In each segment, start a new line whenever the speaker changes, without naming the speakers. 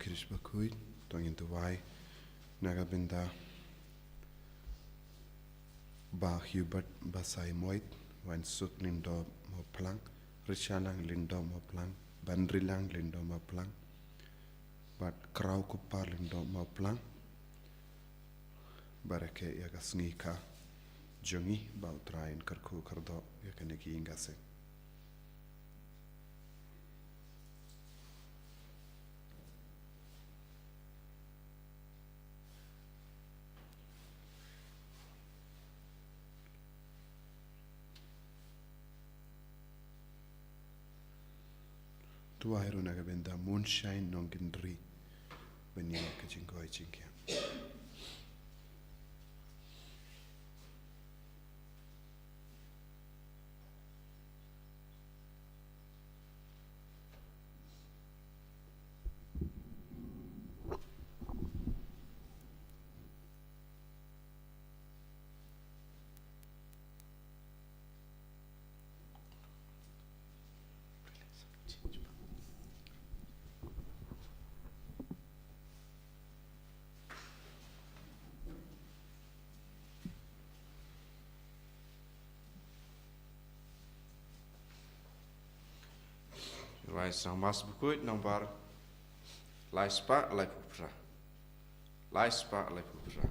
Kirish Bakhuid, Tongin Trai, Nagabinda Bakhuid Basai Moit, Wan Sut Lindo Moplang, Rishalang Lindo Moplang, Bandrilang Lindo Moplang, but Krau Kupar Lindo Moplang, Barake Yaga Sngi ka Jungi Bau Trai in Karku Kardo Yakaniki Ingase. Tuairu Nagabinda Moonshine Nongindri when you are catching Goi Chinkia.
Trai sang mas Bakhuid nomor Laispa Lepupra. Laispa Lepupra.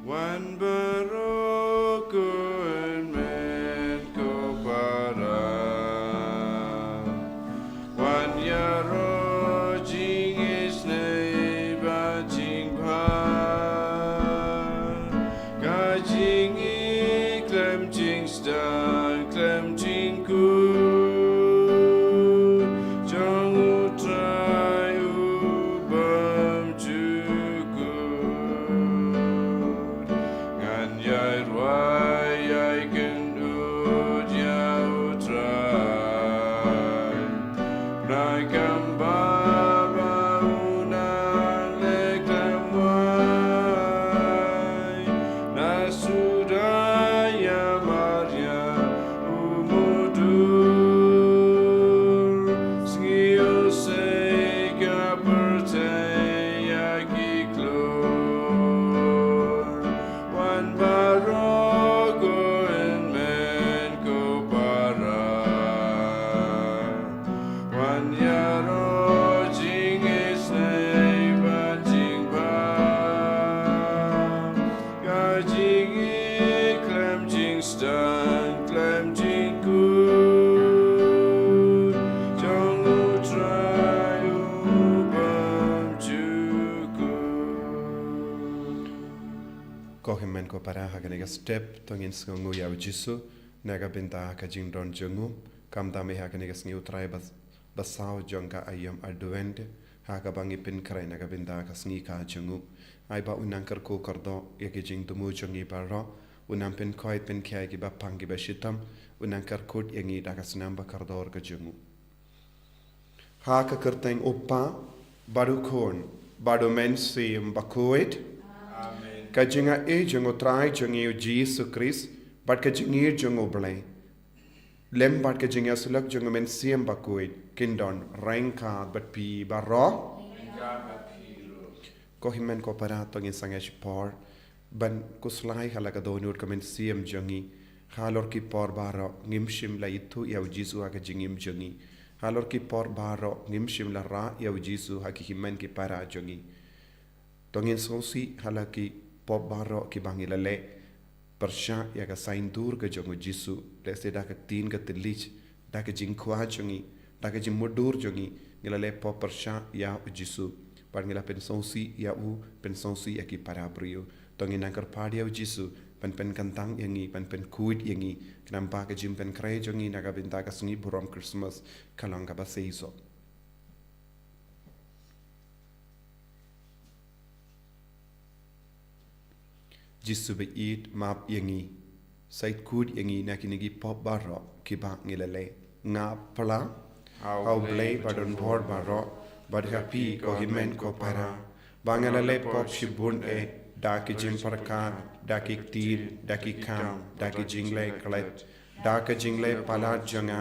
Wan baroku men ko para. Wan yaro jing is nei ba jing pa. Ga jing I klem jing star klem jing ku. Jong u trai u bam ju ku. Ngan yai rwai yai ken ud ya u trai. Nai kam ba ba u nang le klem wai. Na sudaya Maria umudur. Sngi o se ka perte ya ki klor. Wan barogo en men ko para. Wan yaro jing is nei ba jing ba. Ga jing I klem jing stan klem jing good. Jong u trai u bam ju good.
Kohimen ko para haganiga step tongin skongu ya jisu Nagabinda ka jingdon jungu kamda me haganiga sngi utrai basau jonga ayam advent hakabangi pin krai Nagabinda ka sngi ka jungu aiba unankar ko kardo yaki jing dumu jongi barro unam pin koi pin kya ki ba pangi ba shitam unankar kod yangi daga snamba kardor ka jungu haka kerteng oppa baru kon baru men sim Bakhuid ka jinga e jungo trai jungi o Jesus Christ but ka jingi jungo blai lem but ka jinga sulak jungo men sim Bakhuid kindon ranka but pi barro ko himen ko para to ngin sangesh por ban kuslai halaga donur ka men sim jungi halor ki por baro ngimshim la itu ya Jesus ka jingim jungi halor ki por baro ngimshim la ra ya Jesus ha ki himen ki para jungi tongin sosi halaki pop baro ki bangila le persha ya ka sain dur ka jongo jisu le se da ka tin ka tilich da ka jing kwa jongi da ka jing modur jongi ngila le pop persha ya jisu par ngila pen sosi ya u pen sosi ya ki para brio tongin angkar padi ya jisu pen kantang yangi pen kuid yangi knampa ka jim pen krai jongi naga binta ka sungi burom Christmas kalong ka ba seiso Jisu be eat map yangi sait kud yangi nakinigi pop barro kiba ngilale nga pala au blay badon bor barro bad happy ko himen ko para bangalale pop shibun e daki jim parka daki tir daki kam daki jingle klet daki jingle pala janga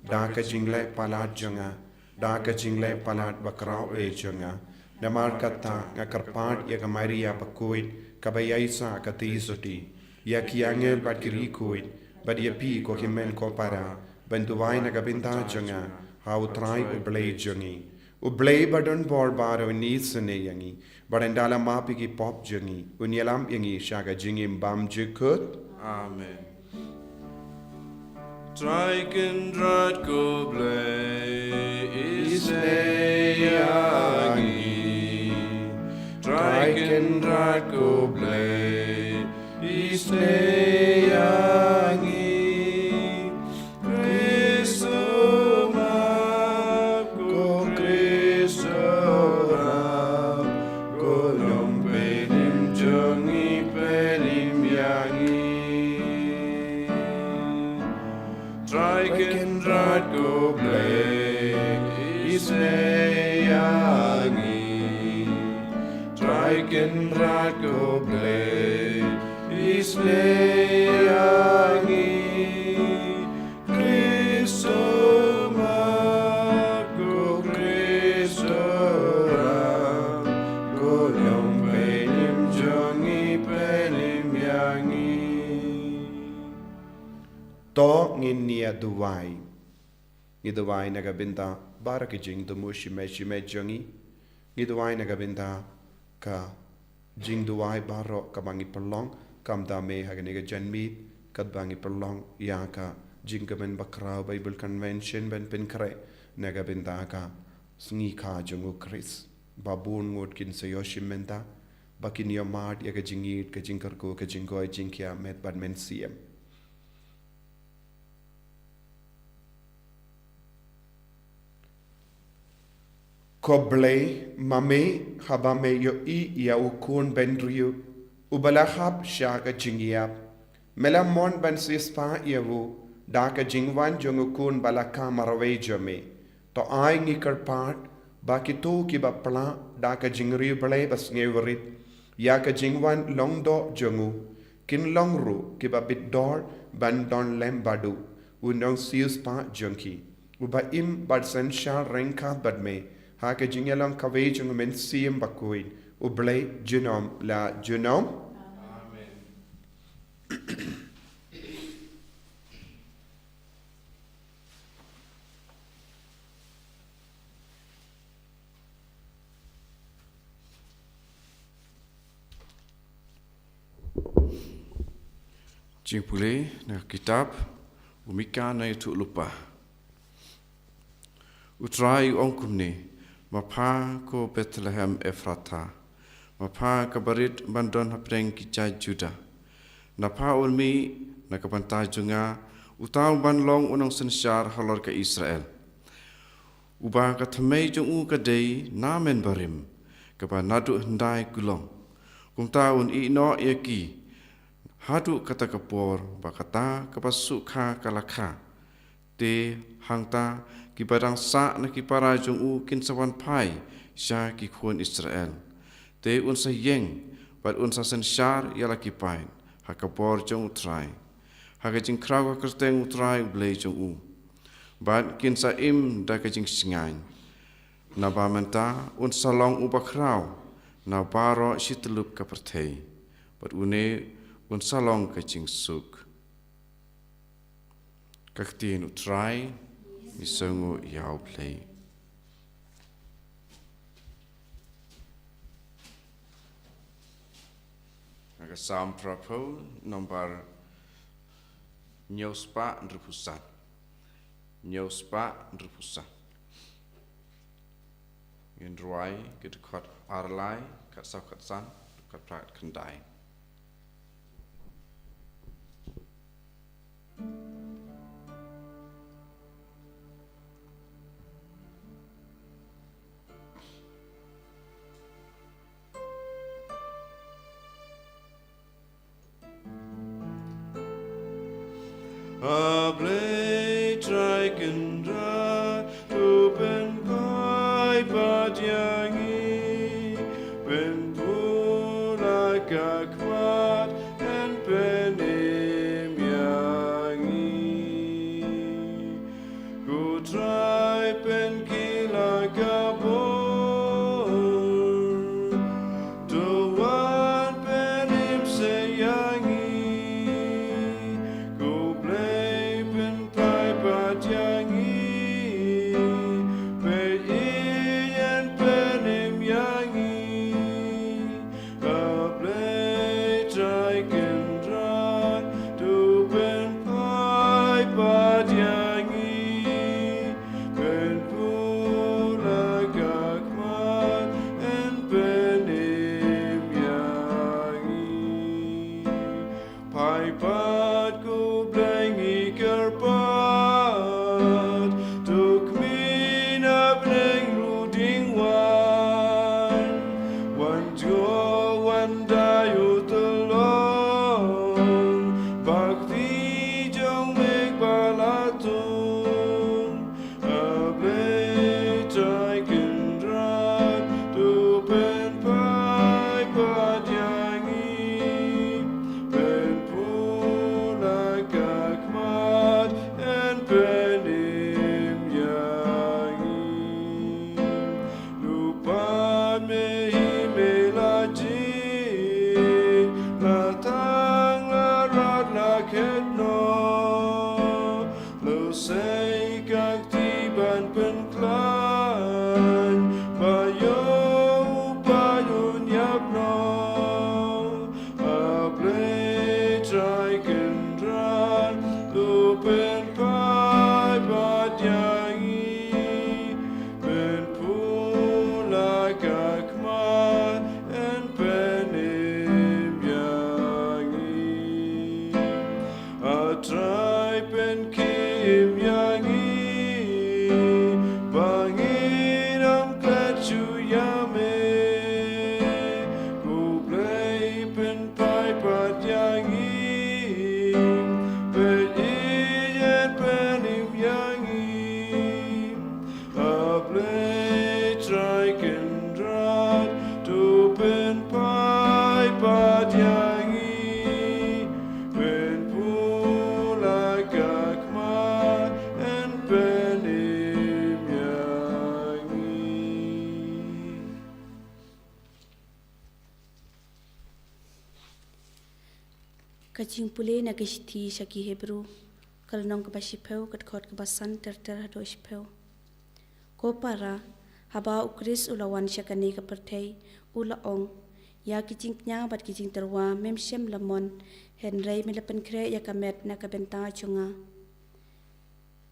daka jingle palat jonga, daka jingle palat bakrau jonga, namar kata ngakarpat ya Maria Bakhuid, kabayaisa katisoti, ya kiangel bat kirikuid, bad ya pi ko himen ko para, bentuwai nagabinta jonga, hau Trai ublay jongi. Ublay badon bor baro nisane yangi, barandala mapi ki pop jongi, unyalam yangi shaga jingim bam jikut.
Amen. Trai can drat go blay is yangi. Trai can drat go blay is yangi. Can rat go play is yangi Cristo Marco Cristo go yong penim jongi penim yangi
To ngin nia duwai nagabinta barakijing dumushi me jongi ngiduwai nagabinta ka jing duwai baro kabangi perlong kam dame haganiga janmi kat bangi perlong ya ka jing kamen bakrau Bible Convention ben pinkre naga binta ka sngi kha jungu Chris babun ngot kin sayoshim menta bakin yomad ya ka jingit ka jingkarko ka jingoi jingkia met ban men siem Koblay mame habame yo ya ukun benriu ubalahab shaga jingiap melamon ban sispa yavu daka jingwan jungukun balaka maraway jame to ay ngikar part bakito ki bapla daka jingri balay bas ngewarit ya ka jingwan longdo jungu kin longru ki babit dor ban don lembadu unong sispa junki uba im bad sensha renka badme haka jingalang kawejung men siem Bakhuid ublay genom la genom.
Amen. Jingpule na kitab umika na itu lupa Utrai ongkumne Mapa ko Bethlehem Ephrata, mapa kabarit bandon hapreng kijai Juda. Napa ulmi nakapanta junga utaw banlong unang sensyar halor ke Israel. Uba katamay jung kadei namen barim kapa nadu hendai gulong. Kumtaun ino yaki hadu kata kapor bakata kapasukha kalakha. Te hangta kibarang sa na kipara jung kin sawan pai sya ki khun Israel te unsa yeng bad unsa sensyar yala kipain hakapor jung Trai hakajing kraw kerteng Trai blay jung bad kin sa im da kajing singain na bamenta unsa long ubakraw na baro sitlup kapertei bad une unsa long kajing suk kaktin Trai Isungu yau play. Naga Psalm Prapo nomor Nyospa Nrupusat. Nyospa Nrupusat. Gendruai kedekat Arlai kat Sakat San kat Prat Kendai. Ablay Trai kendra tupen kai patyangi pen pula kakwat and penim yangi
Kajing pule na kishti shaki Hebrew. Kalnong kabashipeu kat khot kabasan ter hadoshpeu. Ko para haba ukris ulawan syakani kapertei ulaong ya kijing nya bat kijing terwa memshem lamon henrei melapen kre ya kamet na kabenta chunga.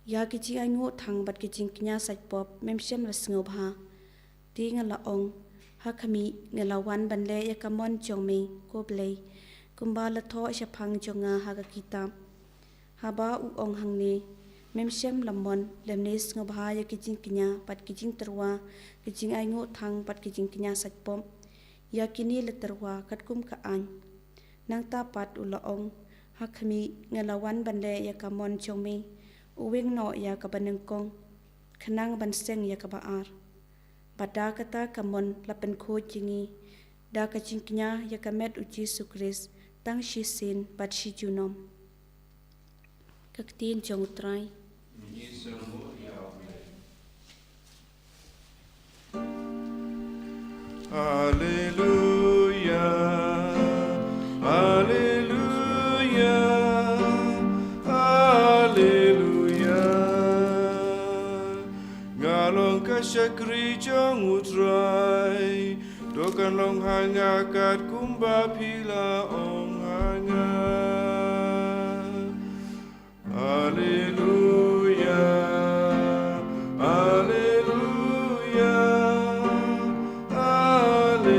Ya kijing angu thang bat kijing nya sajpop memshem lasngo bha. Ti ngalaong ha kami ngalawan banle ya kamon chongmi ko blei. Kumbala tho syapang chunga ha ka kitab. Haba uong hangni memshem lamon lemnis ngobha ya kijing kinya pat kijing terwa kijing aingu thang pat kijing kinya sajpom ya kini leterwa katkum kaan nang tapat ulaong hakmi ngelawan bande ya kamon chongmi uwing no ya kabanengkong khanang banseng ya kabaar pada kata kamon lapen kho jingi da kajing kinya ya kamet uji sukris tang shisin pat shi junom kaktin jong Trai.
Hallelujah, Hallelujah, Hallelujah. Ngalong kasyakri jong Trai, dokan long hanga kat kumba pila ong hanga. Hallelujah, Hallelujah, Hallelujah.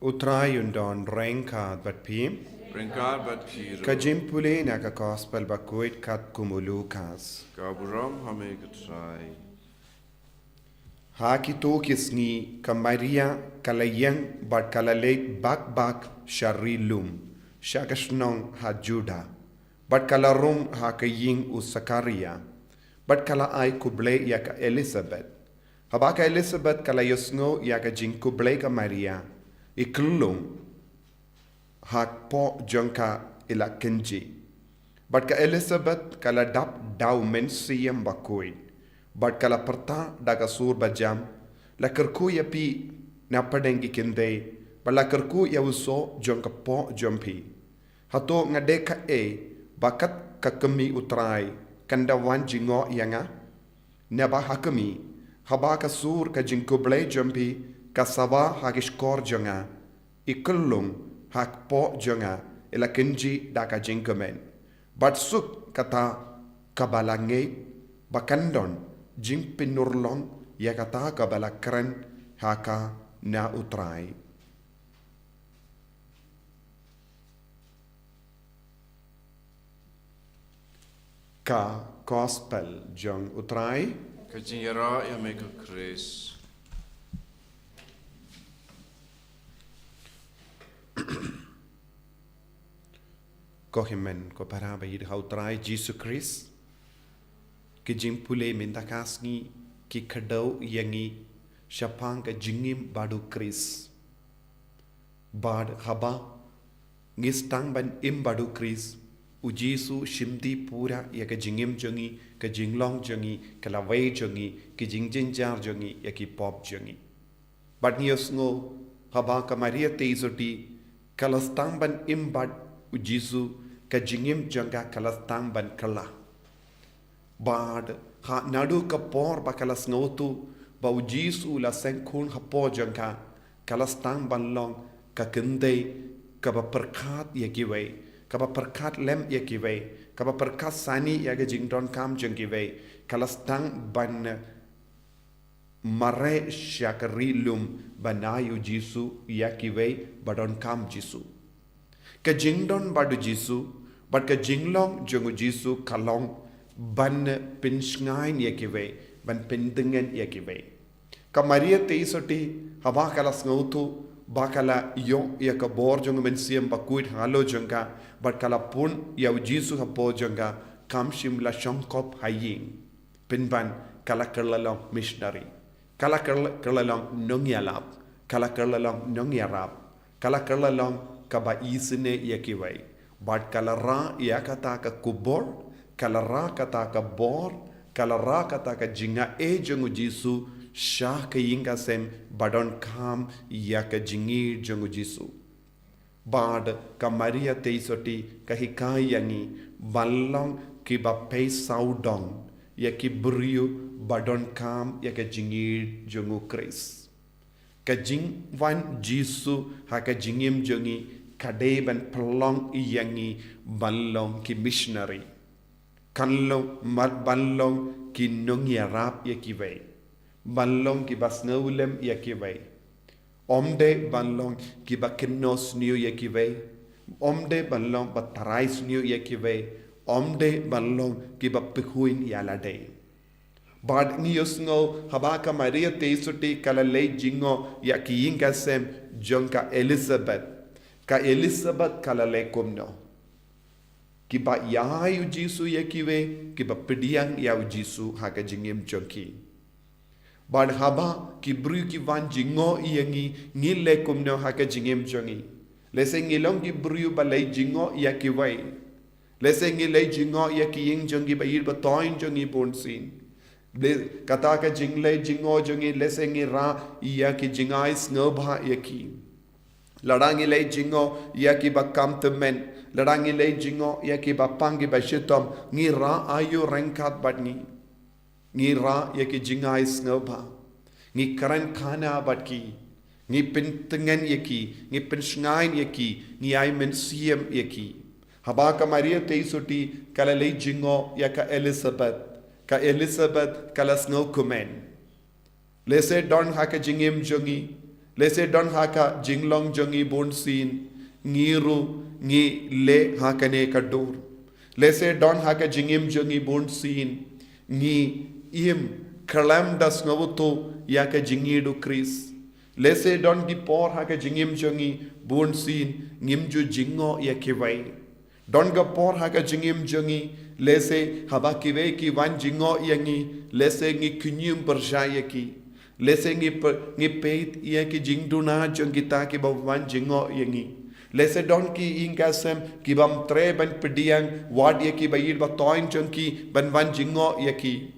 Utrai undon rengkad bat pi.
Rengkad bat piro.
Kajimpule na ka gospel Bakhuid kat kumulukas.
Kaburam hame katrai.
Haki to kisni kamaria kalayang bat kalaleit bak sharilum shakashnong ha Juda bat kalarum ha kaying usakaria bat kala ay kuble ya ka Elizabeth habaka Elizabeth kala yosngo ya ka jing kuble ka Maria iklung ha po jongka ila kenji bat ka Elizabeth kala dap daw mensiyam Bakhuid bat kala perta daga sur bajam la kerku ya pi na padengi kende bala kerku ya uso jong ka po jompi hato ngade ka bakat ka kemi Utrai kanda wan jingo yanga neba hakemi haba ka sur ka jingko blay jompi ka sawa hagish kor jonga ikullung hak po jonga ila kenji daga jingkomen bat suk kata kabalange bakandon jing pinurlong ya kata kabala keren haka na Utrai. Ka gospel jong Utrai.
Kajingyara ya meka kris.
Kohimen ko para bayid ha Utrai Jesus Christ. Kijing pule minta kasngi ki kadau yangi syapang ka jingim badu Chris bad haba ngistang ban im badu Chris ujisu shimdi pura ya ka jingim jongi ka jinglong jongi ka lawai jongi ki jingjinjar jongi ya ki pop jongi bad nios ngo haba ka Maria teizoti kalastang ban im bad ujisu ka jingim jonga kalastang ban kala bad ha nadu ka por ba kalas ngotu ba ujisu la senkun ha po jangka kalas tang banlong ka kende ka ba perkat ya kiwe ka ba perkat lem ya kiwe ka ba perkat sani ya ga jingdon kam jangkiwe kalas tang ban mare syakarilum banayu jisu ya kiwe badon kam jisu ka jingdon badu jisu bad ka jinglong jongu jisu kalong ban pinsngain yakiwe ban pindengen yakiwe ka Maria teisoti haba kala ngautu bakala yo ya ka bor jong mensiam Bakhuid halo jongka bat kala pun ya jisu hapo jongka kam shimla shongkop haying pinban kala kerlalong missionary kala kerlalong nongyalap kala kerlalong nongyarap kala kerlalong kaba isine yakiwe bat kala ra ya kata ka kubor kala ra kata ka bor kala ra kata ka jinga jongu jisu syah ke yinga sem badon kam ya ke jingir jongu Jisu. Bad ka Maria teisoti ka hikai yangi balong ki ba pei saudong ya ki buriu badon kam ya ke jingir jongu Chris. Ka jing wan Jisu ha ka jingim jongi kadai ban pelong yangi balong ki missionary. Kanlong mat balong ki nung yarap ya ki vei. Balong ki bas ngulem ya ki vei. Omde balong ki ba kinos niu ya ki vei. Omde balong ba tarais niu ya ki vei. Omde balong ki ba Bakhuid ya la day. Bad ngiyos ngo habaka Maria teisuti kala lei jingo ya ki yinga sem jonka Elizabeth. Ka Elizabeth kala lei kumno. Ki ba yayu Jisu ya ki vei. Ki ba pediang yau Jisu haka jingim jonki. Bad haba ki bru ki van jingo iyangi ngile kumno haka jingim jongi. Lese ngilong ki bru ba lei jingo ya ki vei. Lese ngile jingo ya ki ying jongi ba yir ba toin jongi bonsin. Kata ka jingle jingo jongi lese ngi ra ya ki jingai snobha ya ki. Ladangi lei jingo ya ki ba kam temen. Ladangi lei jingo ya ki ba pangi ba shitom ngi ra ayu rengkat badni. Ngi ra ya ki jingai snobha. Ngi karan khana badki. Ngi pintengen ya ki. Ngi pinsngain ya ki. Ngi ay men siem ya ki. Habaka Maria teisuti kala lei jingo ya ka Elizabeth. Ka Elizabeth kala snow kumen. Lese don haka jingim jongi. Lese don haka jinglong jongi bonsin. Ngiru ngi le haka ne kadur. Lese don haka jingim jongi bonsin. Ngi im kalam das ngovuto yaka jingidu Chris. Lese don di por haka jingim jongi bonsin. Ngimju jingo yakivai. Don ga por haka jingim jongi. Lese haba kive ki van jingo yangi. Lese ngi kunyum berjaya ki. Lese ngi peit ia ki jingduna jongi ta ki ba van jingo yangi. Lese don ki ingasem ki bam tre ban pediang wad ya ki ba yid ba toin jongi ban van jingo yaki.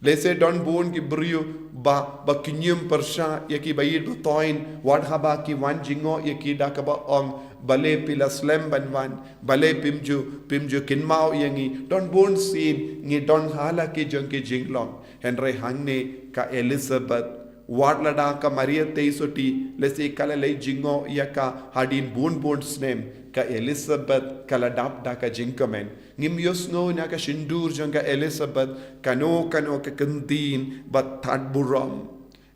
Lese don bon ki brio ba kunyum persha ya ki ba yid ba toin wad haba ki van jingo yaki da ka ba ong bale pila slem banwan bale pimju kinmao yangi don bon sin ngi don hala ki jonki jinglong henry hangne ka Elizabeth wadlada ka Maria teisoti lesi kala lei jingo yaka hadin bon snem ka Elizabeth kala dap da ka jinkamen ngim yosno na ka shindur jonga Elizabeth kano ka kandin bat thad buram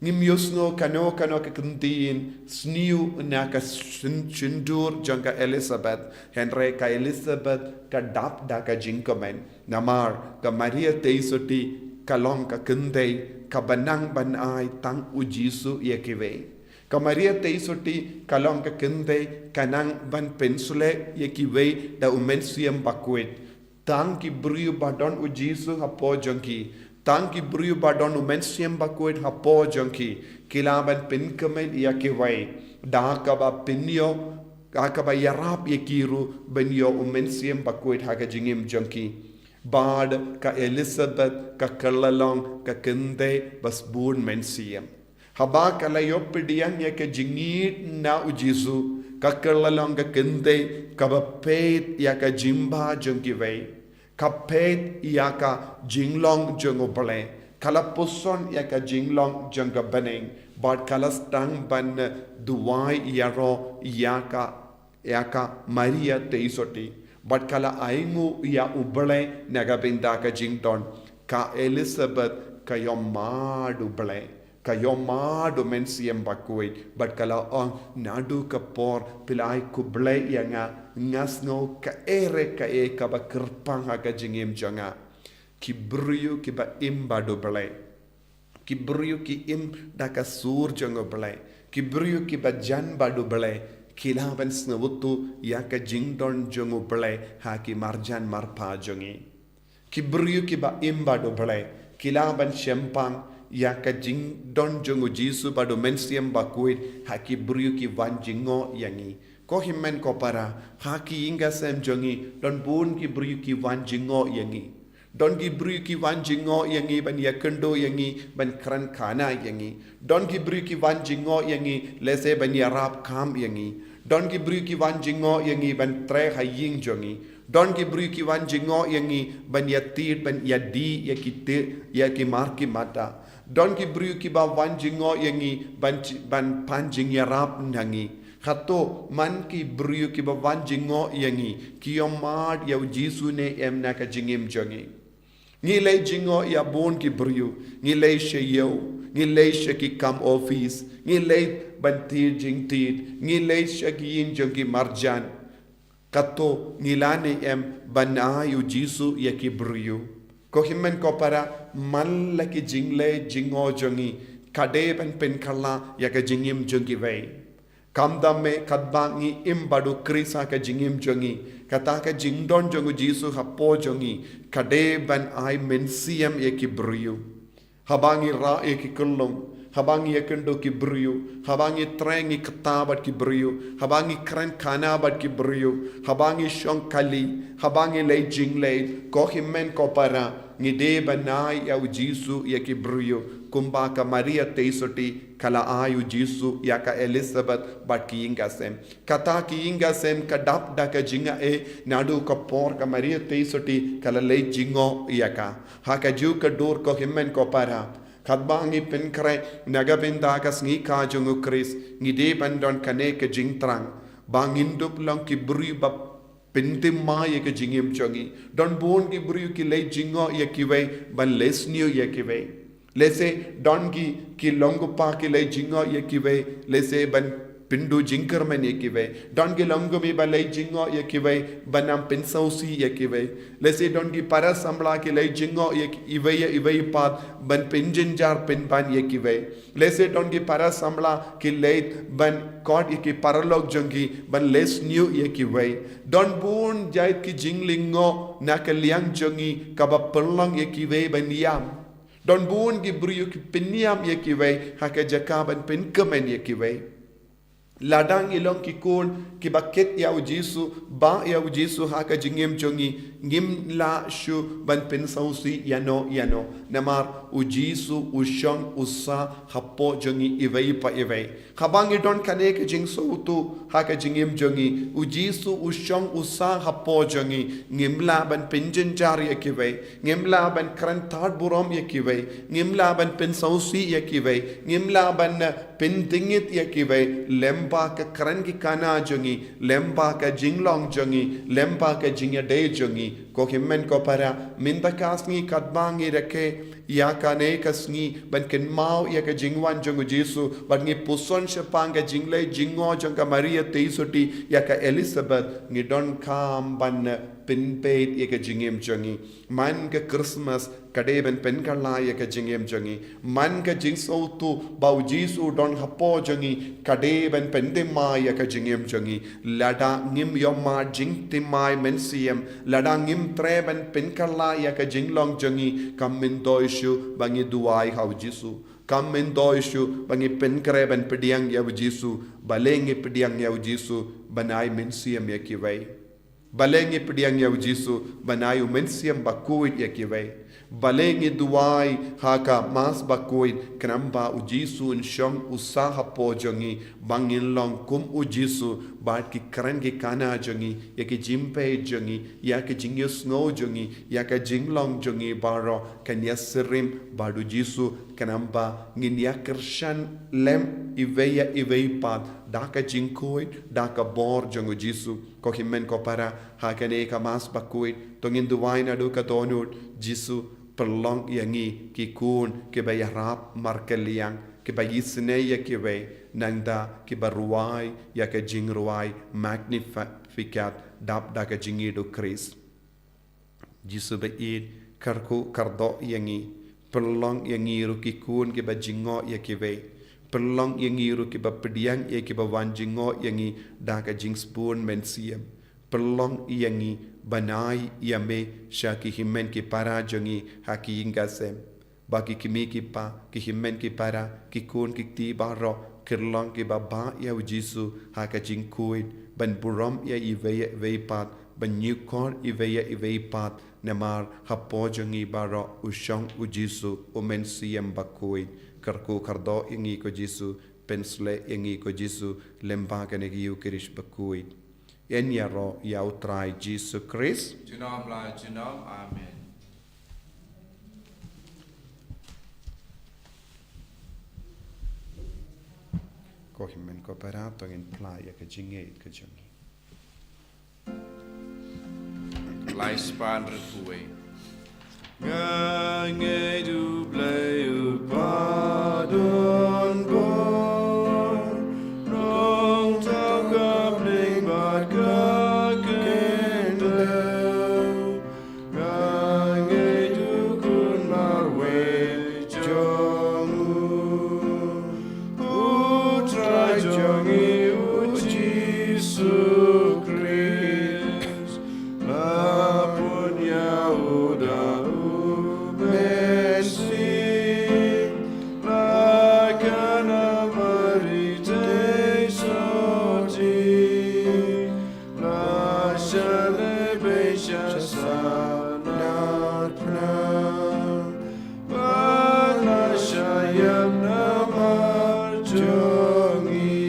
ngim yosno kano ka kandin sniu na ka shindur jonga Elizabeth henry ka Elizabeth ka dap da ka jinkamen namar ka Maria teisoti kalong ka kandai ka banang banai tang ujisu yekive ka Maria teisoti kalong ka kandai kanang ban pensule yekive da umensiam Bakhuid tang ki brio badon ujisu hapo jonki tang ki brio badon umensiam Bakhuid hapo jonki kilaban pinkamen yekive da ka ba pinyo ka ba yarap yekiru benyo umensiam Bakhuid haga jingim jonki Bad ka Elizabeth ka kalalong ka kende bas bun mensiam. Haba ka layopediang ya ka jingit na ujisu ka kalalong ka kende ka bapet ya ka jimba jongkiwei. Ka pet ya ka jinglong jongobale. Kala puson ya ka jinglong jongabaneng. Bad kala stang ban duwai yaro ya ka Maria teisoti. But kala aingu ya ubale nagabinda ka jington ka Elizabeth ka yomadu bale ka yomadu mensiam Bakhuid but kala on nadu ka por pilai kuble yanga ngasno ka ere ka e ka ba kirpang ka jingim janga ki brio ki ba imbadu bale ki brio ki im da ka sur jongo bale ki brio ki ba jan badu bale kilaban snawutu yaka jingdon jongu bale haki marjan marpa jongi kibru ki ba imba do bale kilaban shempang yaka jingdon jongu Jisu bado mensiam Bakhuid haki bru ki van jingo yangi ko himmen ko para haki inga sem jongi don bun ki bru ki van jingo yangi Don ki bru ki wan jingo yangi ban yakendo yangi ban kran kana yangi. Don ki bru ki wan jingo yangi lese ban yarap kam yangi. Don ki bru ki wan jingo yangi ban tre haying jongi. Don ki bru ki wan jingo yangi ban yatir ban yadi yakite yakimar ki mata. Don ki bru ki ba wan jingo yangi ban panjing yarap nangi. Khato man ki bru ki ba wan jingo yangi ki yomad yaw jisu ne em na ka jingim jongi. Ngi lay jingo ya bon ki bru ngi lay she yow ngi lay she ki kam office ngi lay ban tir jing tir ngi lay she ki yin jongi marjan kato ngi lane em ban ayu jisu ya ki bru ko himmen ko para man la ki jingle jingo jongi kade ban pen kala ya ka jingim jongi vei kamdame kadbangi imbadu krisa ka jingim jongi kata ka jingdon jongu jisu hapo jongi kade ban ai mensiam ye ki bru habangi ra ye ki kullum habangi yakendo ki bru habangi trengi katabat ki bru habangi kran kana bat ki bru habangi shonkali habangi lay jingle ko himmen ko para ngide banai ya jisu ye ki bru kumba ka maria teisoti kala ayu jisu ya ka elizabeth bat ki ingasem kata ki ingasem ka dap da ka jinga e nadu ka por ka maria teisoti kala lay jingo ya ka ha ka ju ka dur ko himmen ko para kadbangi penkre nagabinda ka sngi ka jungu kris ngide bandon kane ka jingtrang bangindup long ki bru ba pintim ma ye ka jingim chongi don bon ki bru ki lay jingo ye ki ve ban lesniu ye ki ve lese don ki longu pa ki lay jingo ye ki ve lese ban pindu jinkar men ye ki ve don ki longu mi ba lay jingo ye ki ve banam pinsausi ye ki ve lese don ki para samla ki lay jingo ye ive pat ban pinjin jar pin ban ye ki ve lese don ki para samla ki lay ban god ye ki paralog jongi ban les new ye ki ve don bun jait ki jinglingo na ka liang jongi ka ba perlong ye ki ve ban yam don bun ki bru ki pinyam ye ki ve ha ka jakaban pin kamen ye ki ve ladang ilong ki kun ki baket ya ujisu ba ya ujisu ha ka jingim jongi ngim la shu ban pen sausi yano namar ujisu ushong usa hapo jongi ivei pa ivei khabangi don kane ke jing so tu ha ka jingim jongi ujisu ushong usa hapo jongi ngimla ban pinjin jar ye kivei ngimla ban kran thad burom ye kivei ngimla ban pen sausi ye kivei ngimla ban pen dingit ye kivei lemba ka kran ki kana jongi lemba ka jinglong jongi lemba ka jingya de jongi ko himmen ko para minda kasngi kadbangi reke ya kane kasngi ban ken mau ya ka jingwan jongu jisu ban ngi puson shapanga jingle jingo jonga maria teisoti ya ka elizabeth ngi don kam ban pinpeit ya ka jingem jongi man ka christmas kade ban pen kala ya ka jingem jongi man ka jingso tu bau jisu don hapo jongi kade ban pendema ya ka jingem jongi lada ngim yoma jingtimai mensiam lada ngim treban pen kala ya ka jinglong jongi kamin doishu bangi duai hau jisu kamin doishu bangi pen kreban pediang ya jisu balengi pediang ya jisu banai mensiam ya kiwai balengi pediang ya jisu banai mensiam Bakhuid ya kiwai balengi duai haka mas Bakhuid knamba ujisu inshong usaha po jongi bangin long kum ujisu bat ki kran ki kana jongi ya ki jimpe jongi ya ki jingyus ngo jongi ya ka jinglong jongi baro kan yasrim badu jisu knamba ngin ya kershan lem ivei pat daka jingkoid daka bor jongu jisu ko himmen ko para hakane ka mas Bakhuid tongin duai na do ka tonut jisu perlong yangi ki kun ke bayarap markeliang ke bayisne ya ke we nangda ke baruai ya ke jingruai magnificat dap da ke jingido Chris jisu bait karku kardo yangi perlong yangi ru ki kun ke bajingo ya ke we perlong yangi ru ke bapediang ya ke bawanjingo yangi da ke jingspoon mensiam perlong yangi banai yame shaki himmen ki para jongi haki ingasem baki kimi ki pa ki himmen ki para ki kun ki ti baro kirlong ki baba ya jisu haka jingkuid ban burom ya i veipat banyukor ivei pat nemar hapo jongi baro ushong ujisu umen siem bakhuid karku kardo ingi ko jisu pensle ingi ko jisu lemba kanegi ukirish bakhuid en yaro yau trai jisu Christ
Junom la junom, amen.
ko himen ko parato in playa ke jinge ke jongi
Lai span repuwe. Gange du play upadon bon. Rong tau kapling bat kakendau. Gange du kun marwe jongu. Trai jongi uji sukris. La punya uda umesi. La kana marite soti. La shale besha sanar pram. Bana shayam namar jongi.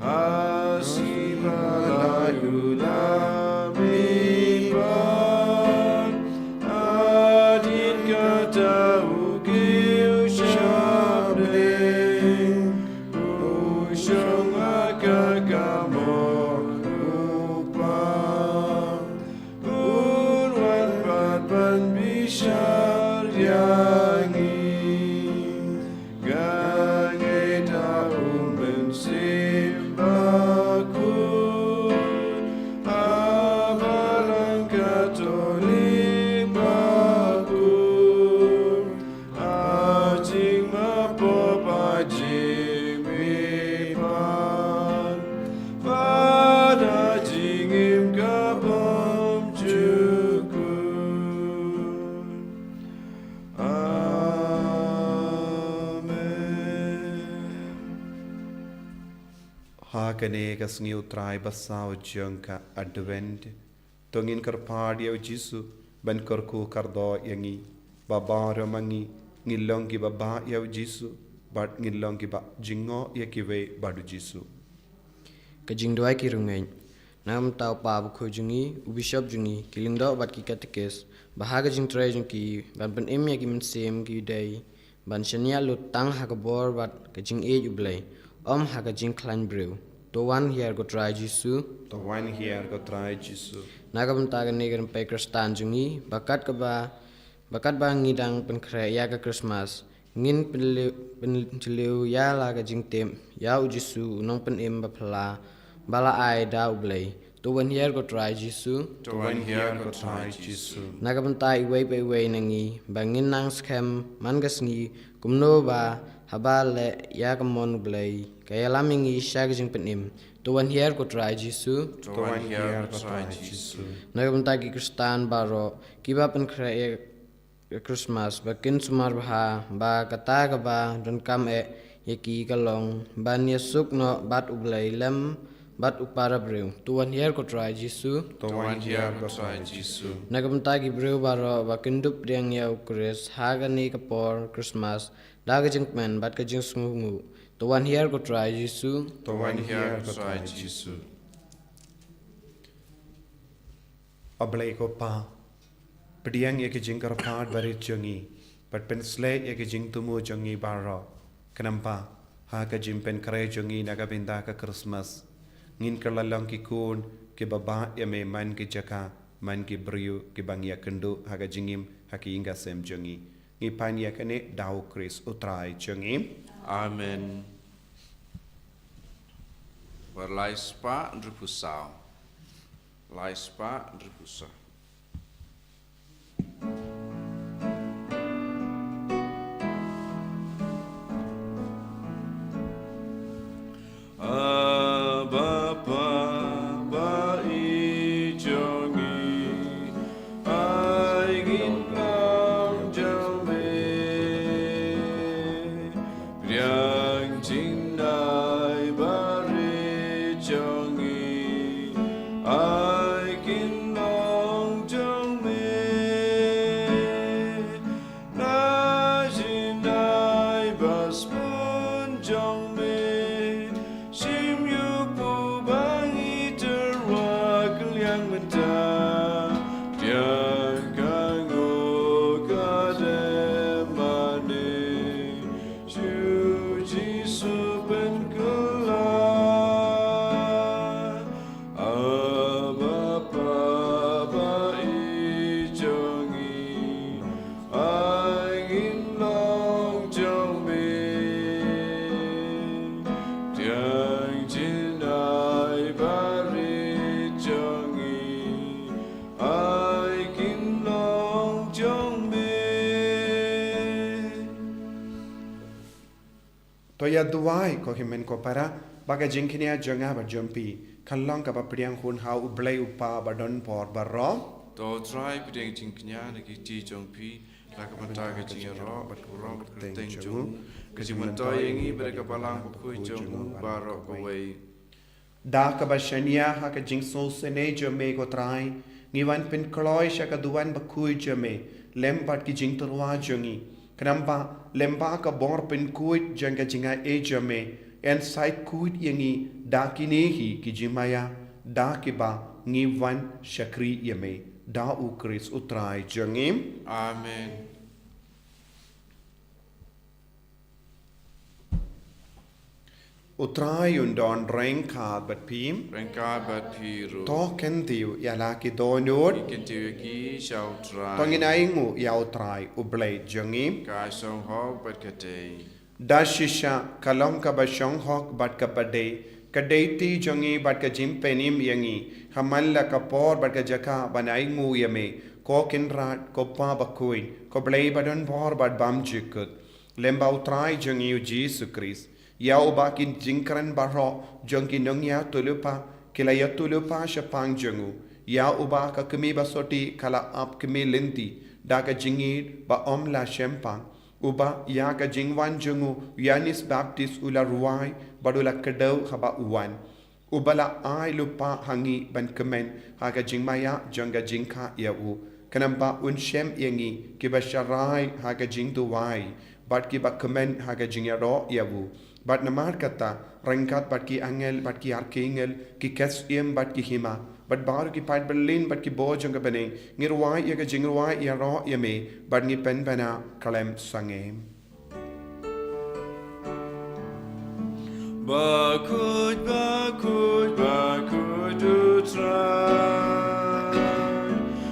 Asimalayulamipan. Adin kata ukiu syabling. Usyong akakamor upang. Unwan patpan bisyar yangi. Gange taum bensim Bakhuid. Abalang Katolik Bakhuid. Ajing mapop ajing mipan. Pada jingim kapam jukun. Amen.
Hakane kas ngiu trai basau jengka advent tongin karpad yau jisu ban karku kardo yangi babaro mangi ngilongi baba yau jisu bat ngilongi ba jingo yakiwe badu jisu
Kajing doai ki rungai. Nam tau pa Bakhuid jungi, ubishop jungi, kilingdo bat ki katekes, bahaga jing trai jungi, ban pen em ya ki mensem ki dai, ban shania lut tang hakabor bat kajing e ublay, haka jing klan brew. To one here go try jisu,
to wan here go trai jisu
nagam taga negar pe kristan jungi, bakat ba ngidang pen kre ya ka Christmas, ngin penleu ya la ka jing tem, ya jisu nong pen em ba pla, bala ai da ublay. To one here go try jisu,
to wan here go trai jisu
nagabanta iway pa iway nangi, bangin nang scam, mangas ngi, kumno ba, habale, yakamon blay, kaya lamingi shagajing penim, to one here ko try jisu,
to wan here go trai jisu
nagabanta ki kristan baro, kiba pen kre Christmas, bakin sumar ba kataga ba, don kam yaki kalong, ban yasuk no bat ublay lem, bat upara brew, to one here ko try jisu,
to wan here go trai jisu
nagabanta ki brew baro, bakin dup riang ya ukris, haga ni kapor Christmas, daga jingmen bat ka jing sungu, to one here ko try jisu,
to wan here go trai jisu ablay ko pa pediang yaki jingkar pad barit jongi but pensle yaki jing tumu jongi baro kenampa haka jimpen kare jongi nagabinda ka Christmas ngin kerlalong ki kun ki baba yame man ki jaka man ki briu ki bangya kendu haka jingim haki inga sem jongi ngi pan yakane dau Chris utrai jongi
Amen. Berlai spa drupusau. Lai spa drupusa. I spoon jong me shim yu pu bang I terwa kaliang menta tiang kang o kade mane shu ji su ben kula aba pa ba I jongi ai in long jong me tiang jin ai bari jongi ai in long jong me
To ya duai ko himen ko para baga jingkinia jonga ba jompi kan long ka ba priang hun hau ublei upa ba don por ba rom
to trai pideng jing knya na ki ti jong pi la ka mata ka jing ro ba ku ro ka teng jong ka jing man to yengi ba ka balang ba khu jong ba ro ko wei
da ka ba shania ha ka jing so sene jome ko trai ngiwan pin kloi sha ka duan ba kui jome lempat ki jing torwa jongi kanamba lemba ka bor pin kuit janga jinga e jome en sai kuit yengi da kinehi ki jimaya da ki ba ngiwan shakri yeme da ukris utrai jongim
amen
utrai undon rengka bat pim
rengka bat pi ru
to kentiu ya la ki donot
ki ken ti ki shao trai
tongin aingu ya utrai ublei jongim
ka song ho bat ka te
da shisha kalong ka ba shong hok bat ka bade kadeiti jongi bat ka jim penim yangi hamalla ka por bat ka jaka banai ngu yame ko kinrat ko pa bakhuid ko blei badon por bat bam jikut lemba utrai jongi u Jesus Christ ya uba kin jingkran baro jongi nongya tulupa kila ya tulupa shapang jongu ya uba ka kemi basoti kala ap kemi linti da ka jingir ba omla shempang uba ya ka jingwan jongu yanis baptist ula ruai badula kadau haba uwan ubala ai lupa hangi ban kemen ha ka jingmaya jonga jingka ya u kanamba un shem yengi ki ba sharai ha ka jingtu wai bat ki ba kemen ha ka jingero ya u bat namar kata rengkat bat ki angel bat ki archangel ki kes bat ki hima bat baru ki pat berlin bat ki bo jonga beneng ngirwai ya ka jingwai ya ro ya me bat ngi pen bana kalem sangem
Bakhuid, Bakhuid, Bakhuid du trai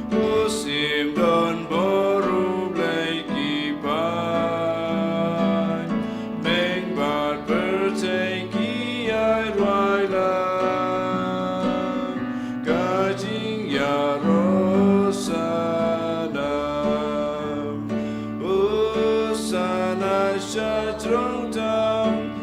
Musim don boru blei ki pai Meng bat berteng ki ai ruai lang Kajing ya rosanam Usana syatrong tam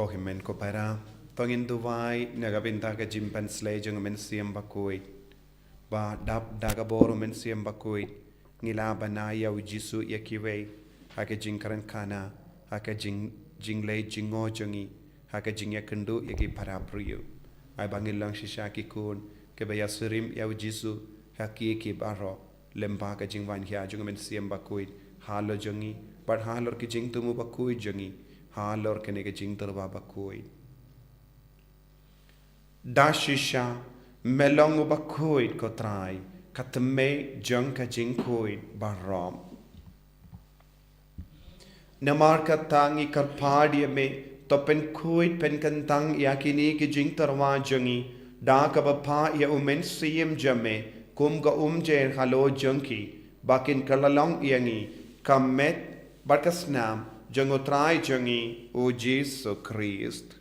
ko himen ko para tongin duwai nagabinta ka jimpan slay jong men siem Bakhuid ba dap daga boru men siem Bakhuid ngila banaya u jisu yakiwe haka jingkaran kana haka jingle jingo jongi haka jingya kendu yaki para priyo ai bangil lang shisha ki kun ke baya surim ya u jisu haki ki baro lemba ka jingwan hya jong men siem Bakhuid halo jongi but halor ki jing tumu Bakhuid jongi halor kene ke jing terba Bakhuid dashisha melong Bakhuid ko trai katme jong ka jing Bakhuid barom namar ka tangi karpadi me to pen Bakhuid pen kantang yakini ki jing terwa jongi da ka bapa ya umen siem jame kum ga umje halo jongi bakin kalalong yangi kamet barkasnam jongo trai jongi o Jesus Christ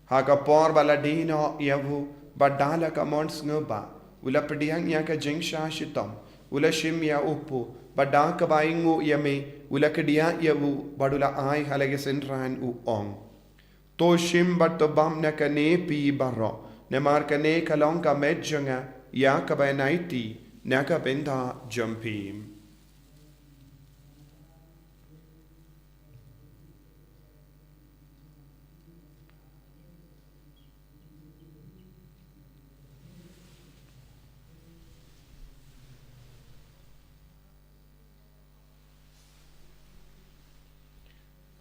Haga por baladino yavu badala ka mons nguba. Ula pediang ya ka jingsha shitom. Ula shim ya upu. Badaka baingu yame. Ula kedia yavu badula ai halage sentran u ong. To shim bat to bam na ka ne pi barro. Ne mar ka ne kalong ka medjanga. Ya ka ba naiti. Na ka benda jumpim.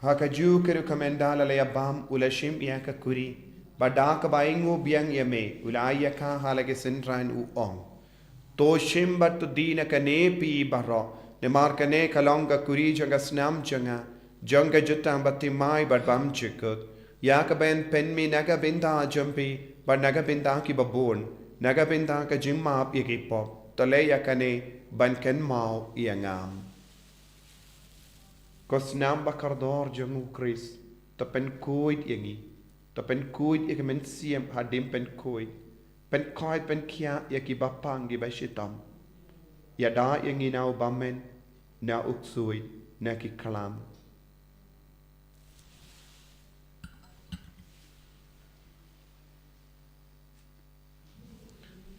Haka ju keru kamendala le abam ula shim ya ka kuri. Badaka baingu biang yame. Ula ayaka halage sentran u ong. To shim bat to dina ka ne pi barro. Ne mar ka ne kalonga kuri janga snam janga. Janga jutang bati mai bat bam chikut. Ya ka ben pen mi naga binda jumpi. Bat naga binda ki babun. Naga binda ka jimma yaki pop. Tole ya ka ne ban ken mau iangam. Kos nam bakardor jangu Chris, ta pen kuit yangi, ta pen kuit yaki men siem hadim pen kuit, pen koit pen kia yaki bapangi bashitam, yada yangi na ubamen, na uksuit, na ki kalam.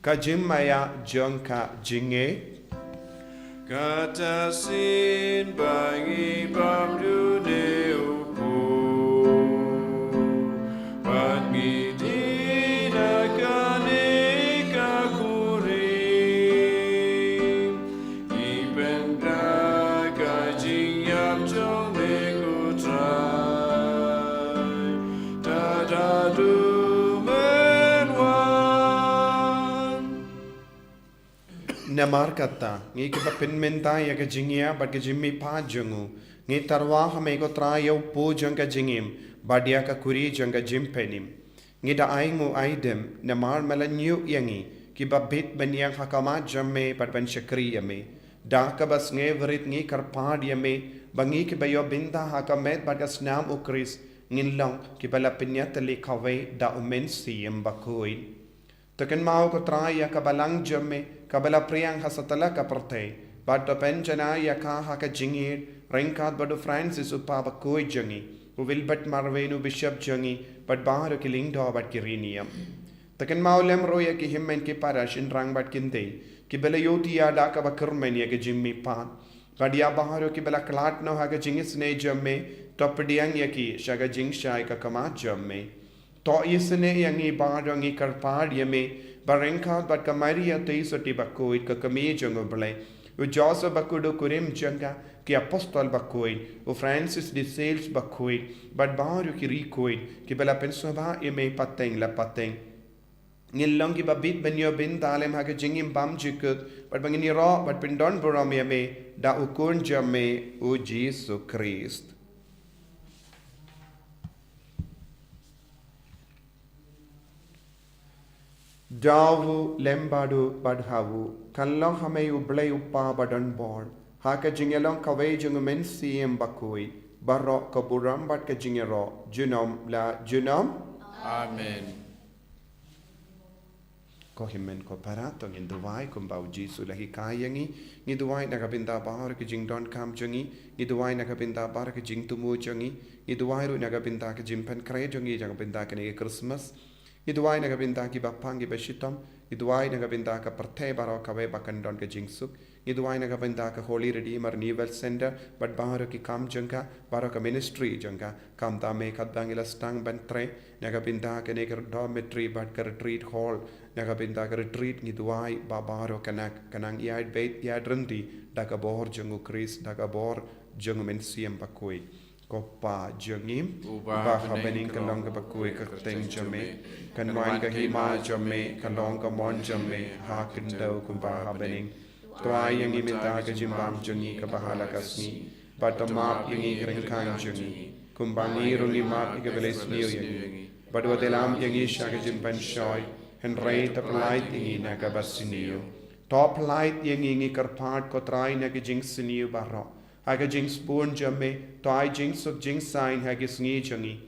Kajim maya jangka jinge,
Kata sin bangi bam du ne upu bangi dina kane kakuri ibenda kajing yap jong ne ku trai da du men wan.
Namar kata, ngi kita penmenta ya ke jingia bat ke jimmi pa jungu, ngi tarwa hame ko trai yau po jangka jingim, badia ka kuri jangka jimpenim. Ngi da aingu aidem, namar melanyu yangi, ki babit banyang hakama jamme bat ban shakri yame. Da ka bas nge verit ngi karpad yame, bangi ki bayo binda hakamet bat ka snam ukris, ngin long ki bala pinyatali kawe da umensi yam Bakhuid. Tekan mau ko trai ya kabalang jamme kabala priang hasatala ka perte bad penjana ya ka haka jingir ringkat badu Francis upa Bakhuid jangi u wilbert marvenu bishop jangi bad bahar ki lingdo bad kiriniam tekan mau lem roya ki himmen ki parash in rang bad kinde ki bela yoti ya da ka bakurmen ya ki jimmi pan bad ya bahar ki bela klat no haka jingis ne jamme topdiang ya ki shaga jing shai ka kama jamme to isne yangi barangi karpad yame barengkat bat kamaria teisoti Bakhuid ka kami jango bele u Joseph Bakudo kurim janga ki apostol Bakhuid u Francis de Sales Bakhuid bat baru ki rikuid ki bela pensoba yame pateng la pateng ngilong ki babit benyo bin dalem ha jingim bam jikut bat bangini ro bat pindon boram yame da ukun jamme u Jesus Christ. Davu lembadu badhavu, kalong hame ublay upa badan bor, haka jingelong kawe jungumen siem Bakhuid, barok kaburam bat ka jingero, junom la junom.
Amen.
Ko himen ko parato ngin duwai kumbau Jisu lahi kayangi, ngi duwai nakabinda bahar ka jing don kam jangi, ngi duwai nakabinda bahar ka jing tumu jangi, ngi duwai ru nakabinda ka jimpen kre jangi nakabinda ka nege Christmas. Iduai nakabinda ki bapangi beshitam, iduai nakabinda ka parthe baro kawe bakandon ka jingsuk, iduai nakabinda ka Holy Redeemer Newell Center, but baro ki kam jangka, baro ka ministry jangka, kam dame kadangila stang bantre, nakabinda ka negar dormitory but ka retreat hall, nakabinda ka retreat iduai babaro kanang iad bait iad rendi, daka bor jangu Chris, daka bor jangu mensiem Bakhuid. Kopa jangim uba habening kalong ka Bakhuid ka teng jame kanwan ka hima jame kalong ka mon jame ha kindaw kumba habening Trai yang iminta ka jimbam jangi ka bahala kasni patamap yang ikrengkang jangi kumbangi rungi map ikabeles niyo yangi badwa delam yang isha ka jimpan shoy henrei ta plait yang ina ka basiniyo top light yang ingi karpat ko trai na ka jingsiniyo baro Haga jing spoon jamme, to I jing suk jing sign hagis ngi jangi.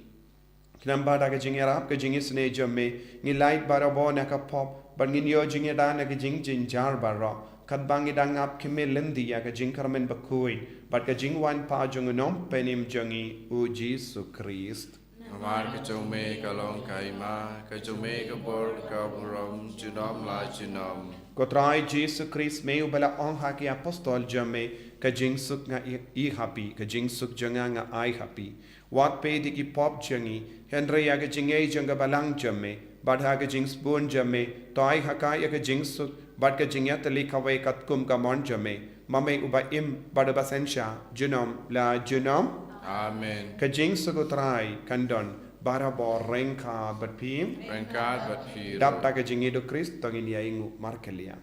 Kinamba da ka jing Arab ka jing isne jamme ngi light barabo na ka pop ban ngin yo jing da na ka jing jar baro kat bangi da ngap kime lendi ya ka jing Carmen Bakhuid bat ka jing wan pa jung nom penim jangi u Jesus Christ
Amar ka chong me ka long kai ma ka chong me ka bor ka buram junom la junom
ko Trai Jesus Christ me u bala on ha ki apostol jamme ka jing suk nga I happy ka jing suk janga nga I happy wat pe di ki pop jangi Henry ya ka jing e janga balang jamme bad ha ka jing spoon jamme to I ha ka ya ka jing suk bad ka jing ya tali ka we kat kum ka mon jamme mame uba im bad ba sensha junom la junom
Amen
ka jing suk Trai kandon bara bo renka bat pim
Rengkat bat phi
dap ta ka jing Yesus Christ tongin ya ingu markelia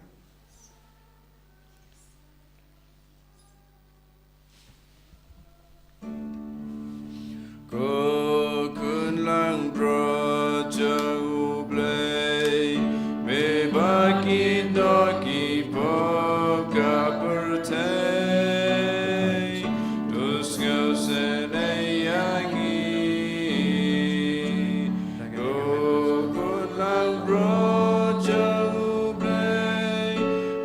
Ko kun lang bro jang blay me baki no ki pop ka pertay dus go se ne yangi ko kun lang bro jang blay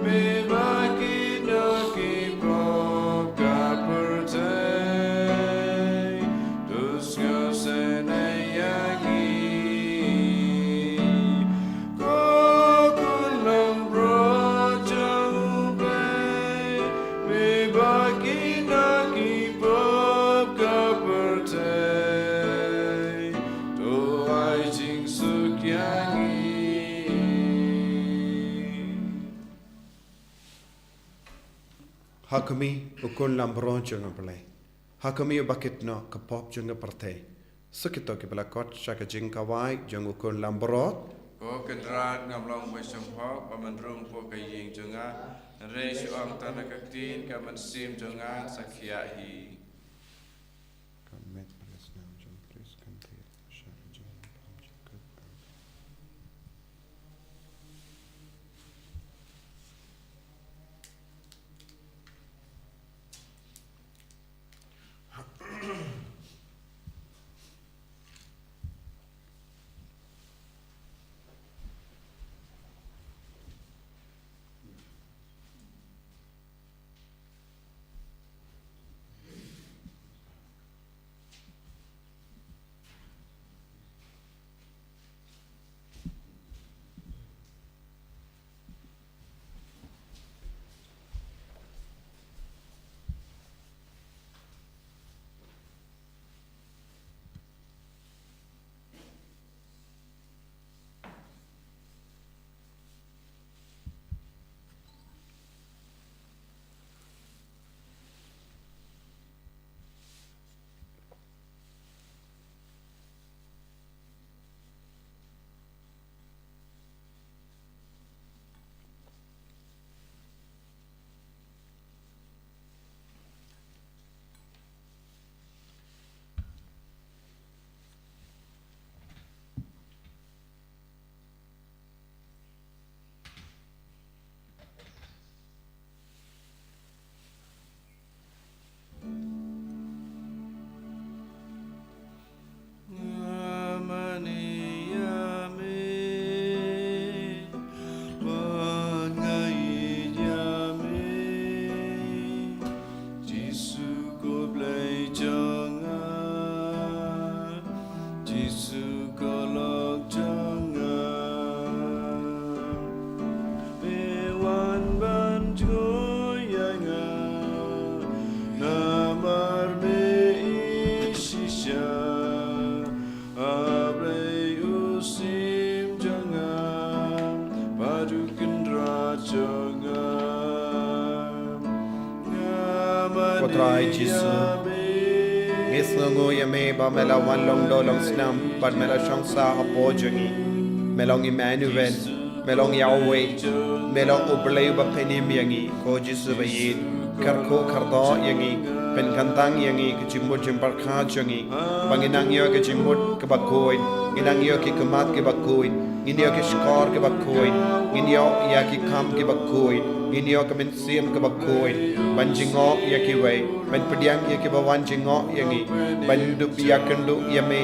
me baki no ki pop ka pertay dus go se ne yangi ko kun lang bro jang blay me baki no ki pop ka pertay to ai jing suk yangi
Hakami ukun lambron junga play. Hakami bakit no kapop junga parte. Sakito ki bala kot shaka jing kawai jung ukun lambrot.
Ko kendrat ngamlong besong phok paman rung po kay ying junga re suang tanah kaktin kaman sim junga sakhya hi
Trai Jesus. Ngis ngu yame ba mela wan long do long snam but mela shong sa hapo jungi. Melong Emmanuel, melong Yahweh, melong ublay ba penim yangi ko Jesus ba yid karko kardo yangi pen kantang yangi kejimut jempar kha jungi banginang yo kejimut ke Bakhuid inang yo ki kemat ke Bakhuid inyo ki skor ke Bakhuid inyo ya ki kam ke Bakhuid inyo ke mensim ke Bakhuid banjingo ya ki wei ben pediang ya ki bawan jingo yangi bandu ya kendu yame